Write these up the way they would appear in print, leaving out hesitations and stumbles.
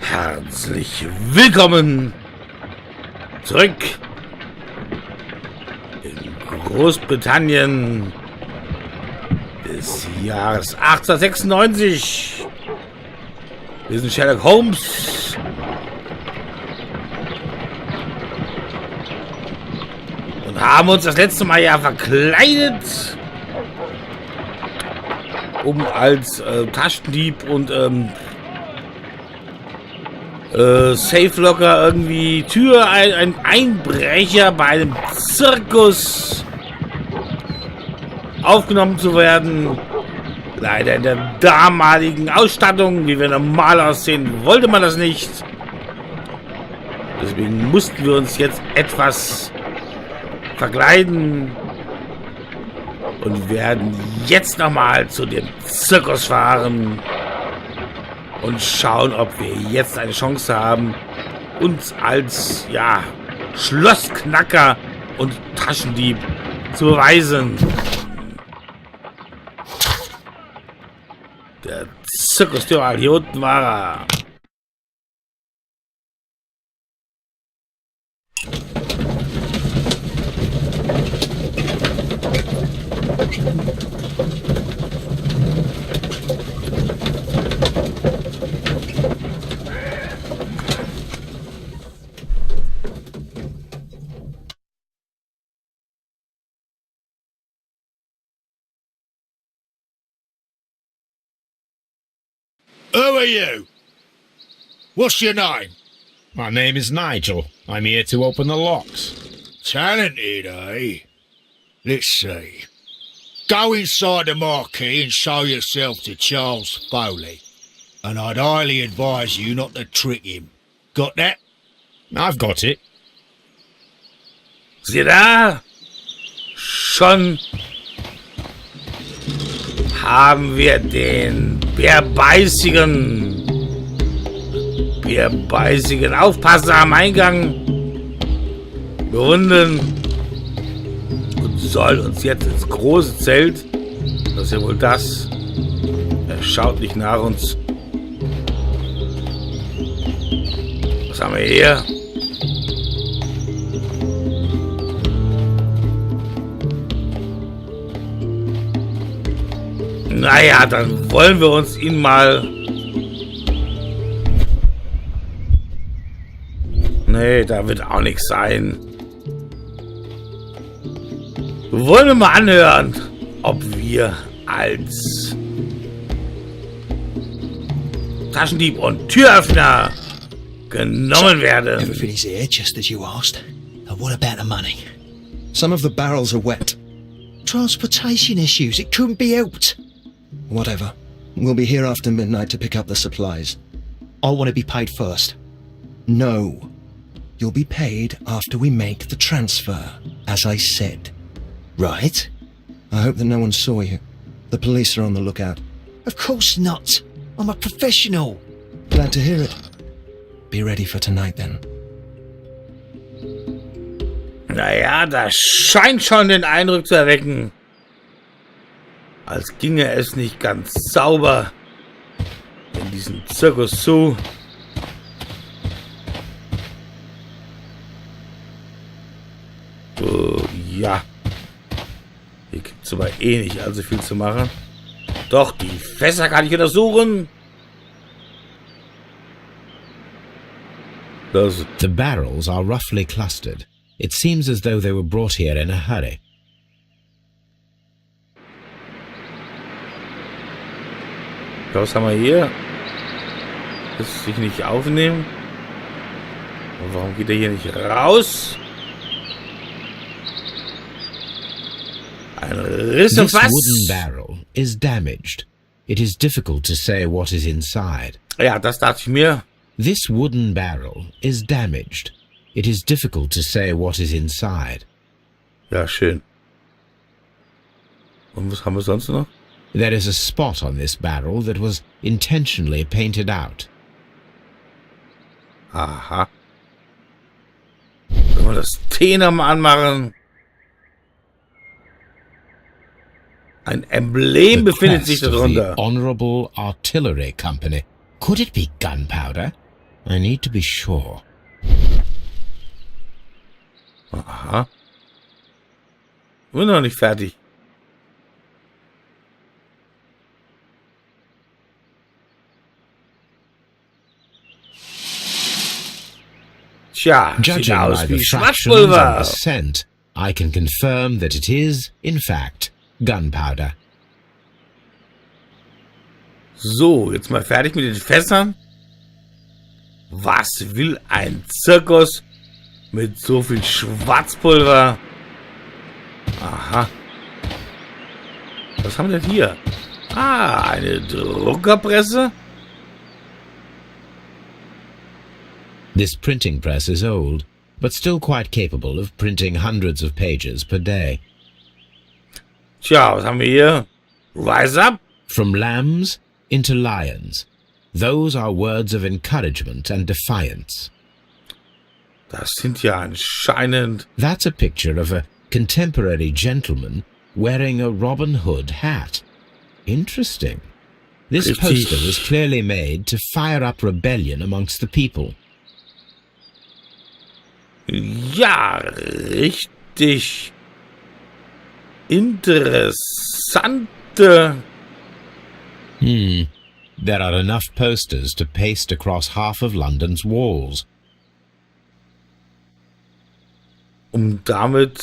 Herzlich willkommen zurück in Großbritannien des Jahres 1896. Wir sind Sherlock Holmes und haben uns das letzte Mal ja verkleidet, um als Taschendieb und Safe-Locker irgendwie ein Einbrecher bei einem Zirkus aufgenommen zu werden. Leider in der damaligen Ausstattung, wie wir normal aussehen, wollte man das nicht. Deswegen mussten wir uns jetzt etwas verkleiden und werden jetzt nochmal zu dem Zirkus fahren und schauen, ob wir jetzt eine Chance haben, uns als, ja, Schlossknacker und Taschendieb zu beweisen. Der Zirkus Thorhall, hier unten war er. Who are you? What's your name? My name is Nigel. I'm here to open the locks. Talented, eh? Let's see. Go inside the marquee and show yourself to Charles Foley. And I'd highly advise you not to trick him. Got that? I've got it. Sieh da! Schon haben wir den bärbeißigen Aufpasser am Eingang gefunden und soll uns jetzt ins große Zelt, das ist ja wohl das, er schaut nicht nach uns. Was haben wir hier? Naja, dann wollen wir uns ihn mal... Nee, da wird auch nichts sein. Wollen wir mal anhören, ob wir als Taschendieb und Türöffner genommen werden. Everything's here, just as you asked. And what about the money? Some of the barrels are wet. Transportation issues, it couldn't be helped. Whatever. We'll be here after midnight to pick up the supplies. I want to be paid first. No. You'll be paid after we make the transfer, as I said. Right? I hope that no one saw you. The police are on the lookout. Of course not. I'm a professional. Glad to hear it. Be ready for tonight then. Naja, das scheint schon den Eindruck zu erwecken, als ginge es nicht ganz sauber in diesem Zirkus zu. Ja, hier gibt es aber eh nicht allzu viel zu machen. Doch, die Fässer kann ich untersuchen. The barrels are roughly clustered. It seems as though they were brought here in a hurry. Was haben wir hier? Lässt sich nicht aufnehmen. Und warum geht er hier nicht raus? Ein Riss im This Fass. wooden barrel is damaged. It is difficult to say what is inside. Ja, das dachte ich mir. This wooden barrel is damaged. It is difficult to say what is inside. Ja, schön. Und was haben wir sonst noch? There is a spot on this barrel that was intentionally painted out. Aha. Wollen wir das T nochmal anmachen? Ein Emblem befindet sich darunter. The Honorable Artillery Company. Could it be gunpowder? I need to be sure. Aha. Bin noch nicht fertig. Tja, sieht Judging aus by the wie fractions on Schwarzpulver. the scent, I can confirm that it is, in fact, gunpowder. So, jetzt mal fertig mit den Fässern. Was will ein Zirkus mit so viel Schwarzpulver? Aha. Was haben wir denn hier? Ah, eine Druckerpresse. This printing press is old, but still quite capable of printing hundreds of pages per day. Tja, was haben wir hier? Rise up. From lambs into lions. Those are words of encouragement and defiance. Das sind ja anscheinend... That's a picture of a contemporary gentleman wearing a Robin Hood hat. Interesting. This Richtig. poster was clearly made to fire up rebellion amongst the people. Ja, richtig interessante... There are enough posters to paste across half of London's walls. Damit...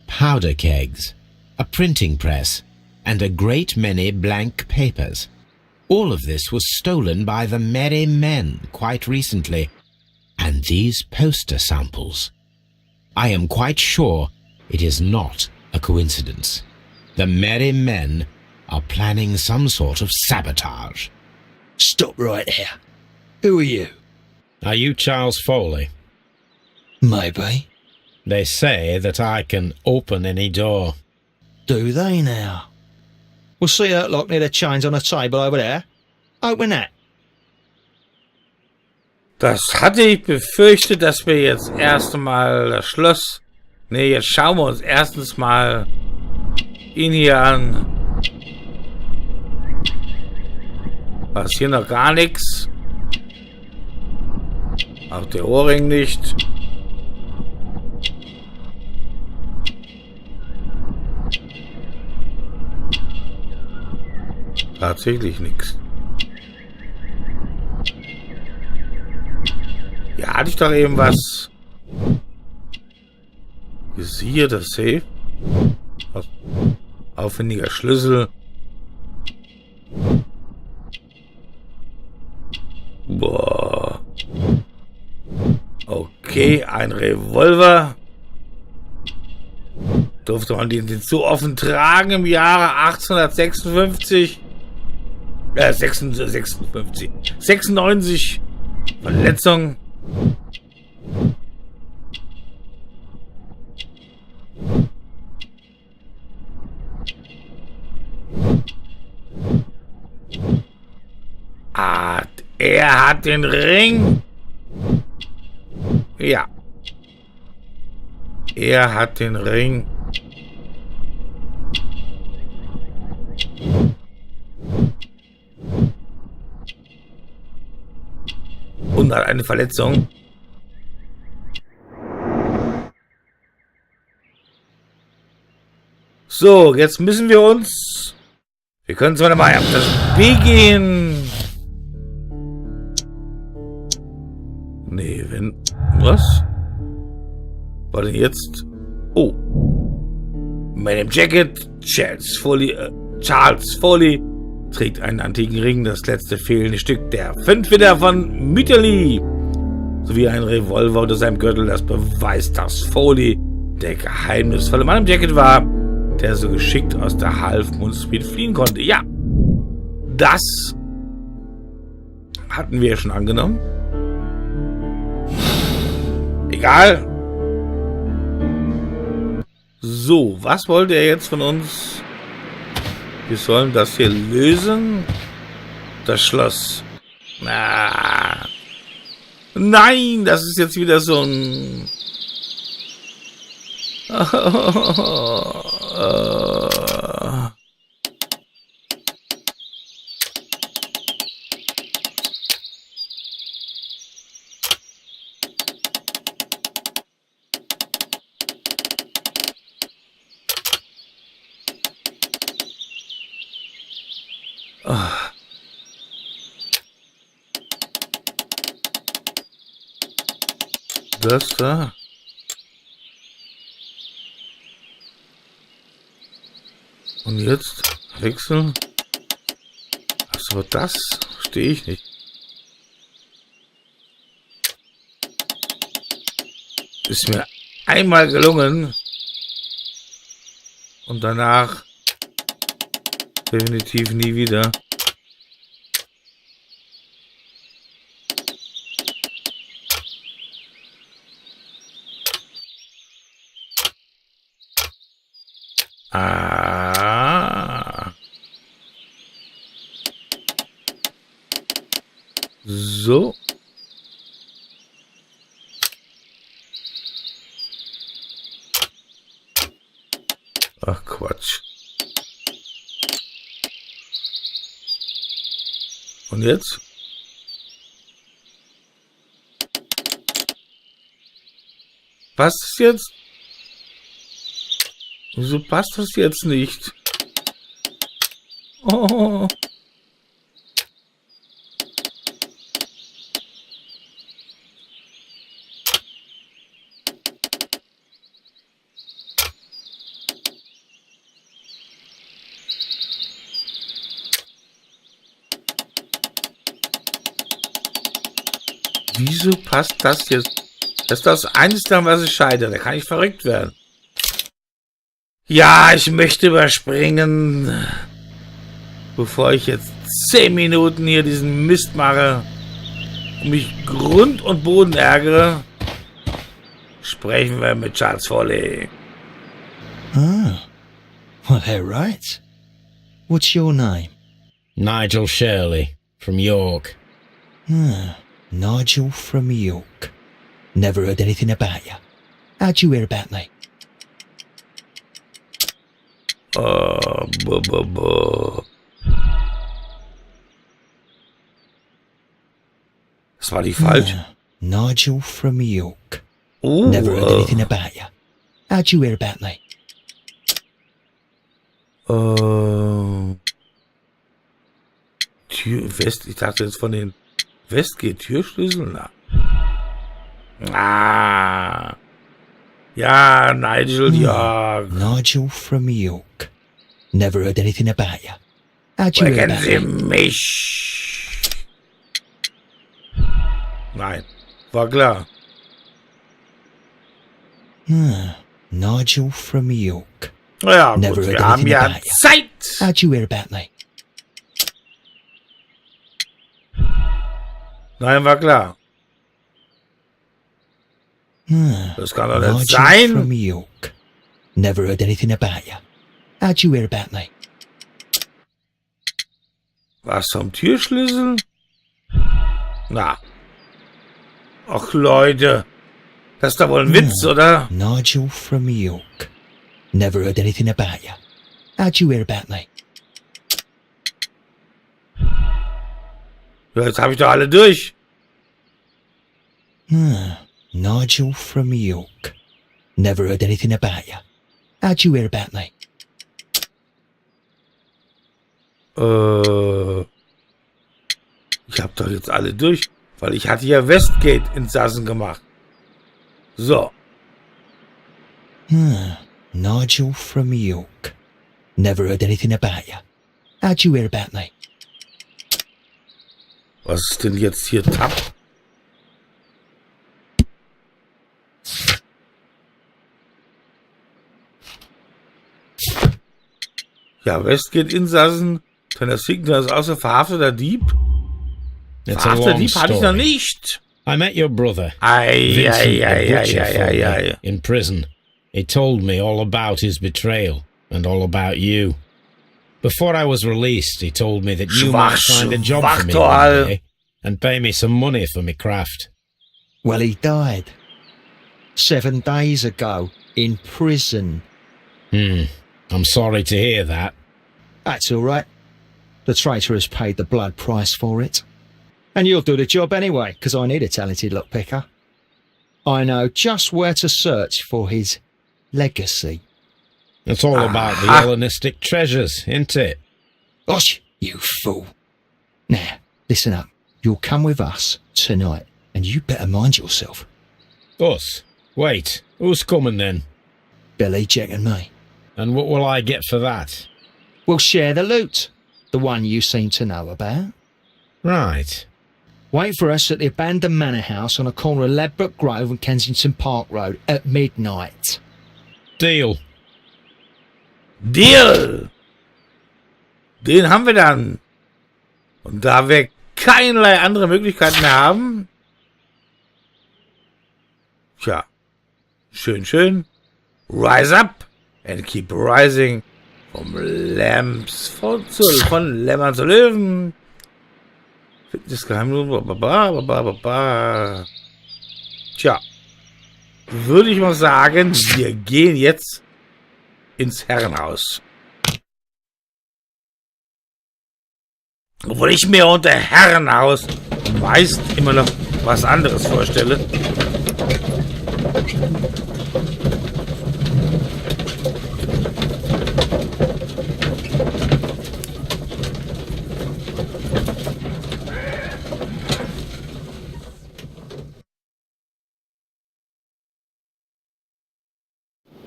Powder kegs, a printing press, and a great many blank papers. All of this was stolen by the merry men quite recently. And these poster samples. I am quite sure it is not a coincidence. The merry men are planning some sort of sabotage. Stop right here. Who are you? Are you Charles Foley? Maybe. They say that I can open any door. Do they now? We'll see that lock near the chains on the table over there. Open that. Das hatte ich befürchtet, dass wir jetzt erst mal das Schloss... Ne, jetzt schauen wir uns erstens mal ihn hier an. Was, hier noch gar nichts? Auch der Ohrring nicht. Tatsächlich nichts. Ja, hatte ich doch eben was. Ist hier das Safe? Aufwendiger Schlüssel. Boah. Okay, ein Revolver. Durfte man den so offen tragen im Jahre 1856? 96. Verletzung. Ah, er hat den Ring. Ja. Er hat den Ring. Und hat eine Verletzung. So, jetzt müssen wir uns... Wir können zwar mal auf das B gehen. Nee, wenn... Was? War denn jetzt... Oh. Mit dem Jacket Charles Foley trägt einen antiken Ring, das letzte fehlende Stück der 5 Widder von Mythili, sowie ein Revolver unter seinem Gürtel, das beweist, dass Foley der geheimnisvolle Mann im Jacket war, der so geschickt aus der Half Moon Street fliehen konnte. Ja, das hatten wir ja schon angenommen. Egal. So, was wollte er jetzt von uns? Wir sollen das hier lösen. Das Schloss. Ah. Nein, das ist jetzt wieder so ein Das da. Und jetzt wechseln. Achso, das verstehe ich nicht. Ist mir einmal gelungen. Und danach definitiv nie wieder. Ah. So. Ach Quatsch. Und jetzt? Passt es jetzt? Wieso passt das jetzt nicht? Oh. Wieso passt das jetzt? Das ist das Einzige, was ich scheitere. Da kann ich verrückt werden. Ja, ich möchte überspringen, bevor ich jetzt 10 Minuten hier diesen Mist mache und mich Grund und Boden ärgere. Sprechen wir mit Charles Foley. Ah, well, they're right. What's your name? Nigel Shirley, from York. Ah, Nigel from York. Never heard anything about you. How'd you hear about me? Das war die falsche. Ah, Nigel from York. Never heard anything about you. How'd you hear about me? West, ich dachte jetzt von den Westgate Türschlüsseln. Ah. Ja, Nigel, ja. Nigel from York. Never heard anything about you. How'd you hear Kennen about Sie me? mich? Nein, war klar. Ah, Nigel from York. Ja, Never gut, heard wir haben anything ja about you. Zeit. How'd you hear about me? Nein, war klar. Ah, Das kann doch nicht Nigel sein. from York. Never heard anything about you. How'd you hear about me? Was vom Türschlüssel? Na. Ach Leute. Das ist doch wohl ein Witz, oder? Nigel from York. Never heard anything about you. How'd you hear about me? Ja, jetzt habe ich doch alle durch. Ah, Nigel from York. Never heard anything about you. How'd you hear about me? Ich habe doch jetzt alle durch, weil ich hatte ja Westgate Insassen gemacht. So. Ah, Nigel from York. Never heard anything about you. How'd you hear about me? Was ist denn jetzt hier Tab? Ja, Westgate Insassen. Tennis Signer ist außer verhafteter Dieb. It's a Verhafteter long Dieb hatte ich noch story. nicht. I met your brother, Ei, Vincent ei, the ei, Butcher, ei, for ei, me, ei. in prison. He told me all about his betrayal and all about you. Before I was released, he told me that you might find a job for me Thorhall. one day and pay me some money for my craft. Well, he died 7 days ago. in prison. I'm sorry to hear that. That's all right. The traitor has paid the blood price for it. And you'll do the job anyway, because I need a talented lockpicker. I know just where to search for his legacy. It's all about the Hellenistic treasures, isn't it? Gosh, you fool. Now, listen up. You'll come with us tonight, and you better mind yourself. Us? Wait, who's coming then? Billy, Jack and me. And what will I get for that? We'll share the loot. The one you seem to know about. Right. Wait for us at the abandoned manor house on the corner of Ladbroke Grove and Kensington Park Road at midnight. Deal. Deal! Den haben wir dann. Und da wir keinerlei andere Möglichkeiten mehr haben, tja, schön, rise up and keep rising, von Lämmern zu Löwen, Fitnessgeheimnis, tja, würde ich mal sagen, wir gehen jetzt ins Herrenhaus. Obwohl ich mir unter Herrenhaus meist immer noch was anderes vorstelle.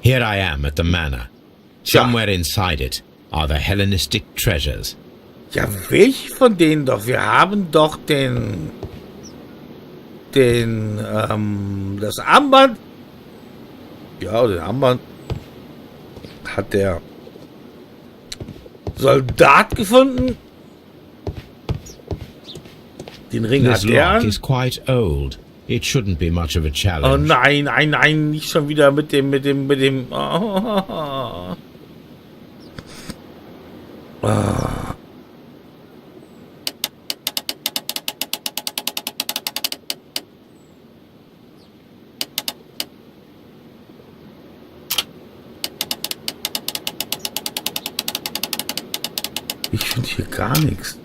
Here I am at the manor. Somewhere inside it are the Hellenistic treasures. Ja, welch von denen doch? Wir haben doch das Armband. Ja, den Armband hat der Soldat gefunden. Den Ring This hat der lock an. is quite old. It shouldn't be much of a challenge. Oh nein, nicht schon wieder mit dem. Oh. Oh. Ich finde hier gar nichts.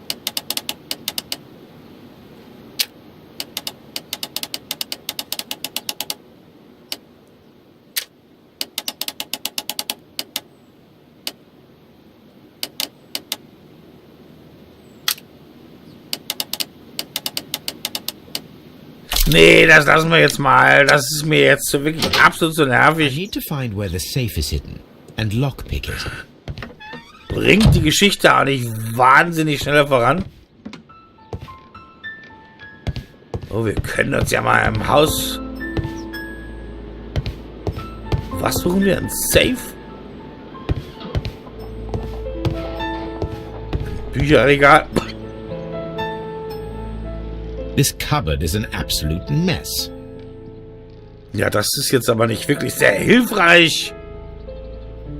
Nee, das lassen wir jetzt mal. Das ist mir jetzt so wirklich absolut so I nervig. need to find where the safe is hidden and lockpick it. Bringt die Geschichte auch nicht wahnsinnig schneller voran. Oh, wir können uns ja mal im Haus... Was suchen wir? Ein Safe? Ein Bücherregal? This cupboard is an absolute mess. Ja, das ist jetzt aber nicht wirklich sehr hilfreich.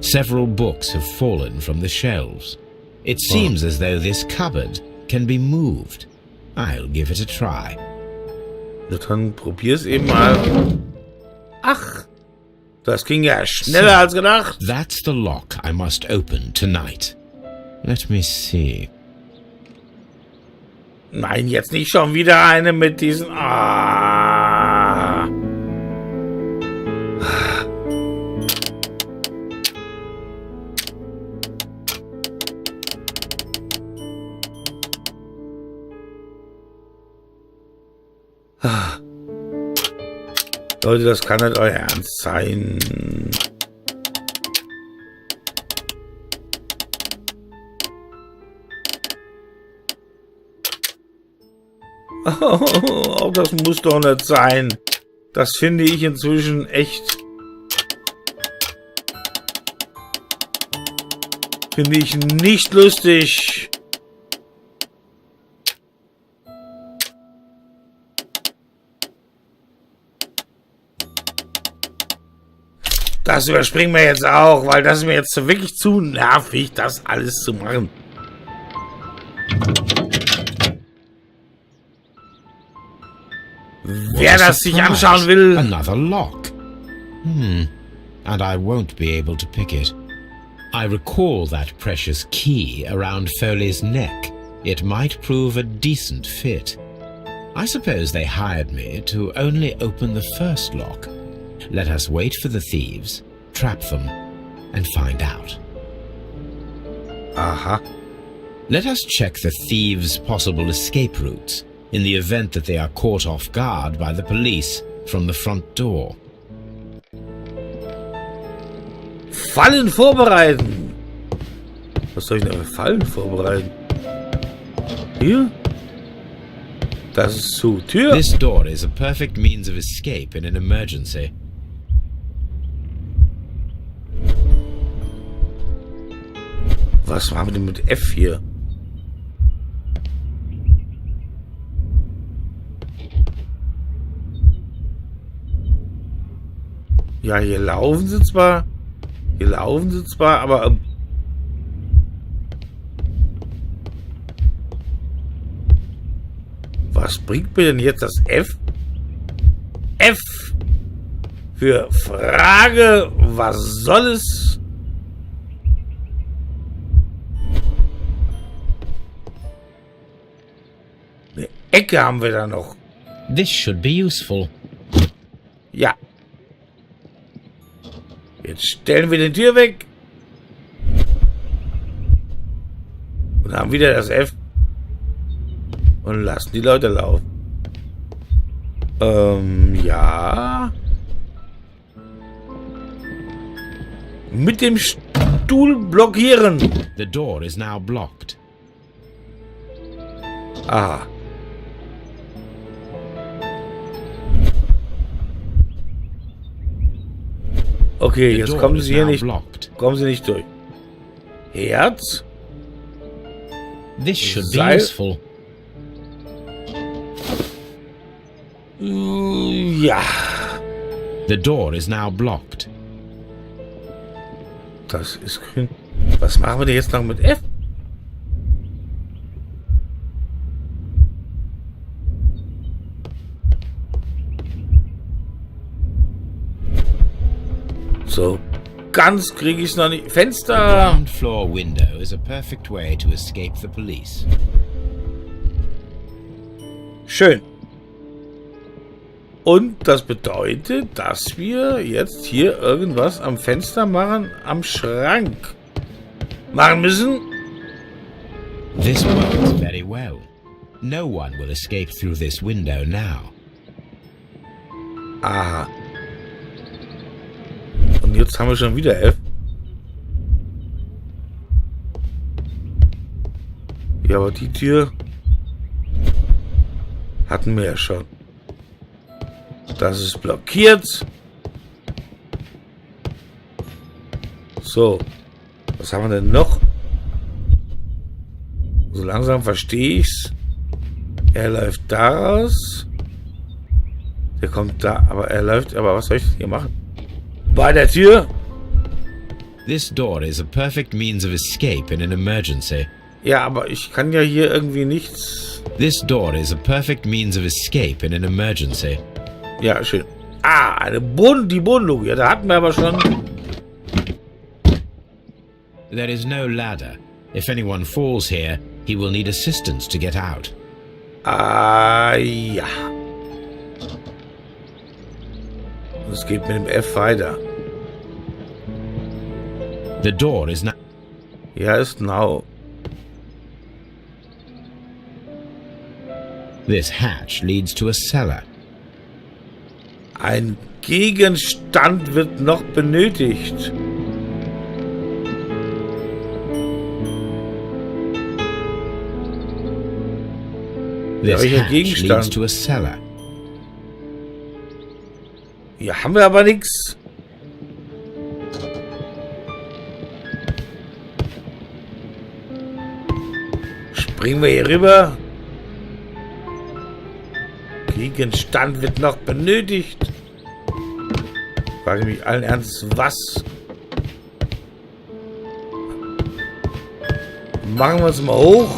Several books have fallen from the shelves. It seems as though this cupboard can be moved. I'll give it a try. Na, dann probier's eben mal. Ach, das ging ja schneller als gedacht. That's the lock I must open tonight. Let me see. Nein, jetzt nicht schon wieder eine mit diesen... Ah. Leute, das kann nicht euer Ernst sein. Oh, das muss doch nicht sein. Das finde ich inzwischen echt... Finde ich nicht lustig. Das überspringen wir jetzt auch, weil das ist mir jetzt wirklich zu nervig, das alles zu machen. Wer das sich anschauen will... Another lock. and I won't be able to pick it. I recall that precious key around Foley's neck. It might prove a decent fit. I suppose they hired me to only open the first lock. Let us wait for the thieves, trap them, and find out. Aha. Let us check the thieves' possible escape routes in the event that they are caught off guard by the police from the front door. Fallen vorbereiten. Was soll ich denn für Fallen vorbereiten? Hier? Das ist zu. Tür. This door is a perfect means of escape in an emergency. Was machen wir denn mit F hier? Ja, hier laufen sie zwar. Aber was bringt mir denn jetzt das F? F für Frage, was soll es? Eine Ecke haben wir da noch. This should be useful. Ja. Jetzt stellen wir die Tür weg. Und haben wieder das F. Und lassen die Leute laufen. Ja. Mit dem Stuhl blockieren. The door is now blocked. Aha. Okay, jetzt kommen sie hier nicht. Kommen sie nicht durch. Herz. This should be Seil. useful. Ja. The door is now blocked. Das ist grün. Was machen wir denn jetzt noch mit F? So, ganz kriege ich es noch nicht. The Fenster. ground floor window is a perfect way to escape the police. Schön. Und das bedeutet, dass wir jetzt hier irgendwas am Fenster machen, am Schrank machen müssen. This works very well. No one will escape through this window now. Aha. Und jetzt haben wir schon wieder F. Ja, aber die Tür hatten wir ja schon. Das ist blockiert. So. Was haben wir denn noch? So langsam verstehe ich's. Er läuft daraus. Der kommt da, aber er läuft. Aber was soll ich hier machen? Bei der Tür. This door is a perfect means of escape in an emergency. Ja, aber ich kann ja hier irgendwie nichts. This door is a perfect means of escape in an emergency. Ja, schön. Ah, die Bodenluke. Ja, da hatten wir aber schon. There is no ladder. If anyone falls here, he will need assistance to get out. Ah, ja. Es geht mit dem F weiter. The door is now... Ja, ist now. This hatch leads to a cellar. Ein Gegenstand wird noch benötigt. This welcher hatch leads Gegenstand? to a cellar. Hier haben wir aber nichts. Springen wir hier rüber. Gegenstand wird noch benötigt. Frage mich allen Ernstes, was? Machen wir uns mal hoch.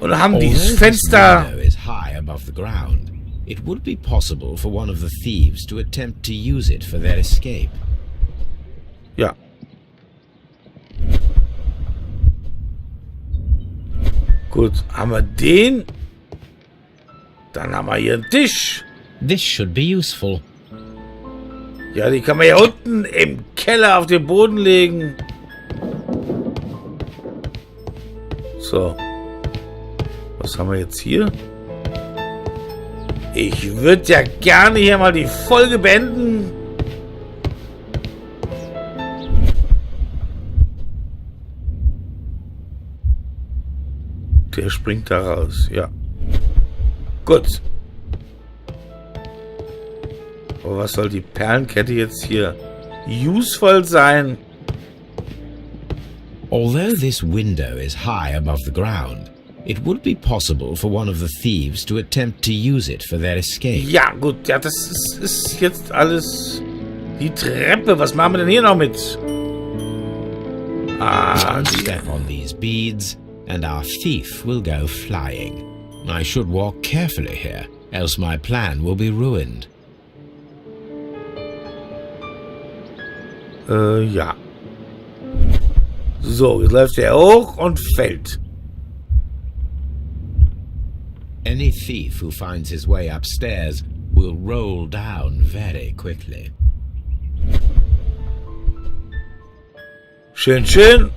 Und haben dieses Although this Fenster. window is high above the ground, it would be possible for one of the thieves to attempt to use it for their escape. Ja. Gut, haben wir den. Dann haben wir hier einen Tisch. This should be useful. Ja, die kann man ja unten im Keller auf den Boden legen. So. Was haben wir jetzt hier? Ich würde ja gerne hier mal die Folge beenden. Der springt da raus, ja. Gut. Aber was soll die Perlenkette jetzt hier useful sein? Although this window is high above the ground, it would be possible for one of the thieves to attempt to use it for their escape. Ja, gut, ja, das ist jetzt alles die Treppe. Was machen wir denn hier noch mit? One step on these beads, and our thief will go flying. I should walk carefully here, else my plan will be ruined. Ja. So, jetzt läuft er hoch und fällt. Any thief who finds his way upstairs will roll down very quickly. Schön, schön.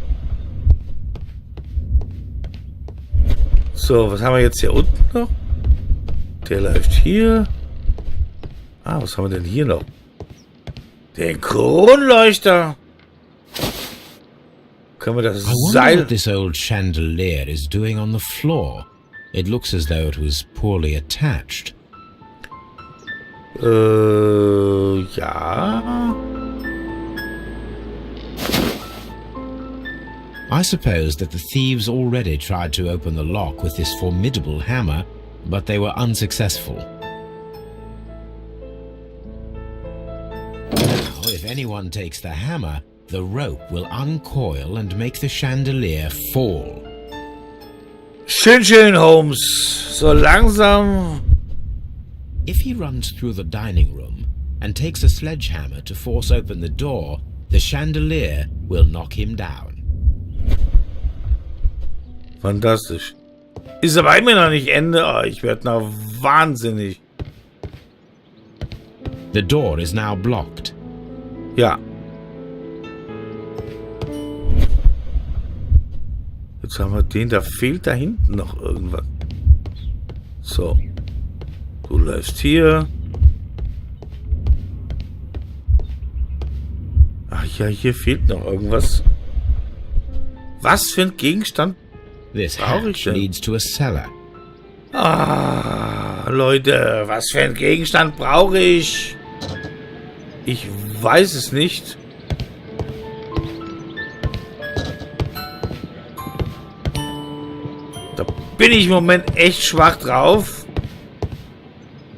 So, was haben wir jetzt hier unten noch? Der läuft hier. Ah, was haben wir denn hier noch? Den Kronleuchter. Können wir das I wonder Seil... what this old chandelier is doing on the floor. It looks as though it was poorly attached. Ja. I suppose that the thieves already tried to open the lock with this formidable hammer, but they were unsuccessful. Now, if anyone takes the hammer, the rope will uncoil and make the chandelier fall. Schön, schön, Holmes. So langsam. If he runs through the dining room and takes a sledgehammer to force open the door, the chandelier will knock him down. Fantastisch. Ist aber immer noch nicht Ende. Oh, ich werde noch wahnsinnig. The door is now blocked. Ja. Jetzt haben wir den, da fehlt da hinten noch irgendwas. So. Du läufst hier. Ach ja, hier fehlt noch irgendwas. Was für ein Gegenstand? This Brauche ich hatch denn? leads to a cellar. Ah, Leute, was für ein Gegenstand brauche ich? Ich weiß es nicht. Da bin ich im Moment echt schwach drauf.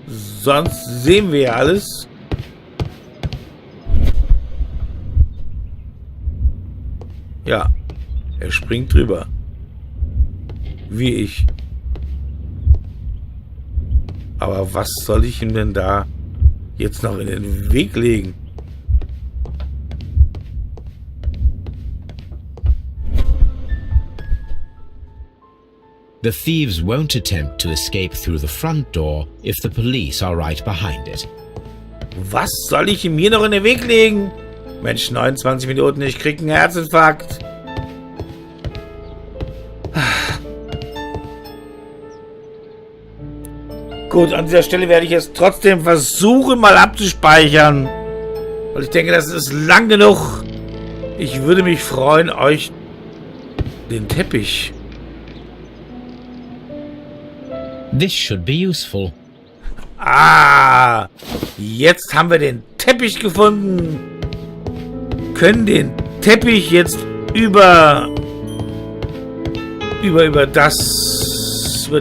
Sonst sehen wir ja alles. Ja, er springt drüber. Wie ich. Aber was soll ich ihm denn da jetzt noch in den Weg legen? The thieves won't attempt to escape through the front door if the police are right behind it. Was soll ich ihm hier noch in den Weg legen? Mensch, 29 Minuten, ich krieg einen Herzinfarkt. Gut, an dieser Stelle werde ich es trotzdem versuchen, mal abzuspeichern. Weil ich denke, das ist lang genug. Ich würde mich freuen, euch den Teppich. This should be useful. Ah, jetzt haben wir den Teppich gefunden. Können den Teppich jetzt über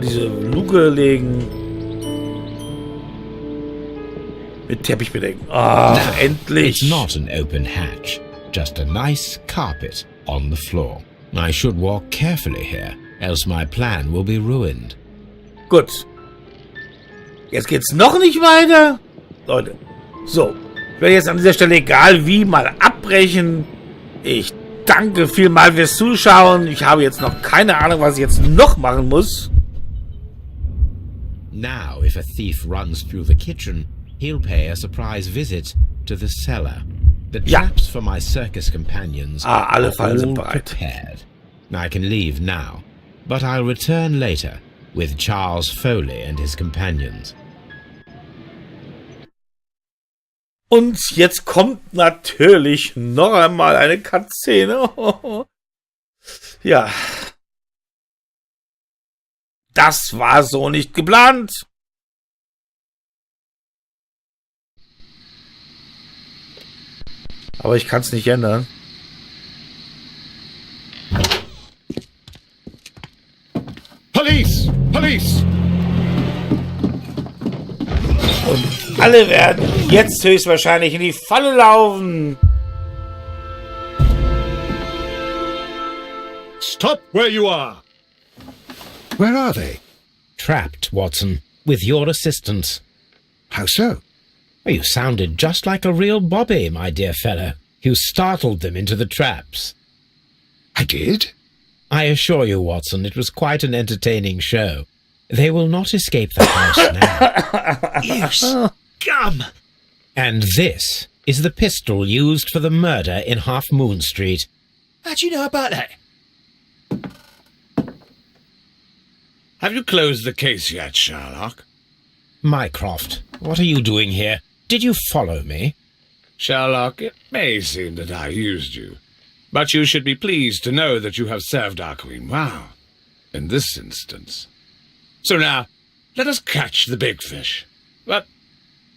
diese Luke legen. Mit Teppich bedecken. Ah, Now, endlich. It's not an open hatch, just a nice carpet on the floor. I should walk carefully here, else my plan will be ruined. Gut. Jetzt geht's noch nicht weiter. Leute, so. Ich werde jetzt an dieser Stelle, egal wie, mal abbrechen. Ich danke vielmals fürs Zuschauen. Ich habe jetzt noch keine Ahnung, was ich jetzt noch machen muss. Now, if a thief runs through the kitchen, he'll pay a surprise visit to the cellar. The traps for my circus companions alle are Fallen sind all bereit. prepared. I can leave now, but I'll return later with Charles Foley and his companions. Und jetzt kommt natürlich noch einmal eine Cutscene. Ja. Das war so nicht geplant. Aber ich kann es nicht ändern. Police! Police! Und alle werden jetzt höchstwahrscheinlich in die Falle laufen. Stop where you are! Where are they? Trapped, Watson, with your assistance. How so? Oh, you sounded just like a real Bobby, my dear fellow. You startled them into the traps. I did? I assure you, Watson, it was quite an entertaining show. They will not escape the house now. You scum! And this is the pistol used for the murder in Half Moon Street. How'd you know about that? Have you closed the case yet, Sherlock? Mycroft, what are you doing here? Did you follow me? Sherlock, it may seem that I used you, but you should be pleased to know that you have served our Queen well, in this instance. So now, let us catch the big fish. But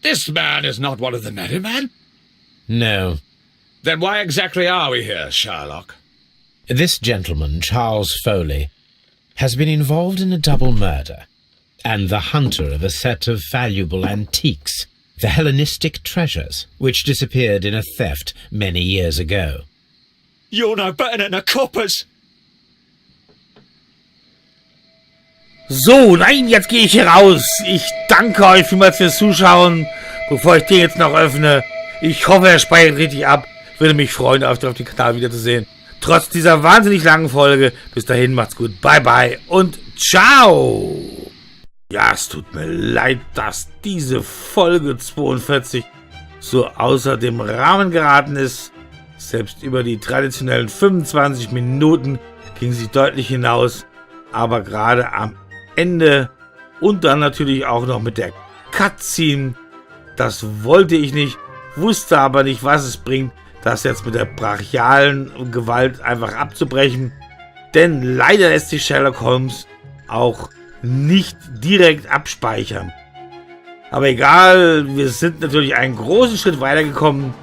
this man is not one of the merry men? No. Then why exactly are we here, Sherlock? This gentleman, Charles Foley, has been involved in a double murder, and the hunter of a set of valuable antiques, the Hellenistic treasures, which disappeared in a theft many years ago. You're no better than the coppers! So, nein, jetzt gehe ich hier raus. Ich danke euch vielmals fürs Zuschauen, bevor ich den jetzt noch öffne. Ich hoffe, er speichert richtig ab. Würde mich freuen, euch auf dem Kanal wiederzusehen. Trotz dieser wahnsinnig langen Folge. Bis dahin, macht's gut. Bye, bye und ciao. Ja, es tut mir leid, dass diese Folge 42 so außer dem Rahmen geraten ist. Selbst über die traditionellen 25 Minuten ging sie deutlich hinaus. Aber gerade am Ende und dann natürlich auch noch mit der Cutscene, das wollte ich nicht, wusste aber nicht, was es bringt, das jetzt mit der brachialen Gewalt einfach abzubrechen. Denn leider lässt sich Sherlock Holmes auch nicht direkt abspeichern. Aber egal, wir sind natürlich einen großen Schritt weitergekommen,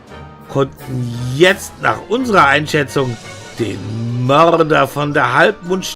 konnten jetzt nach unserer Einschätzung den Mörder von der Halbmond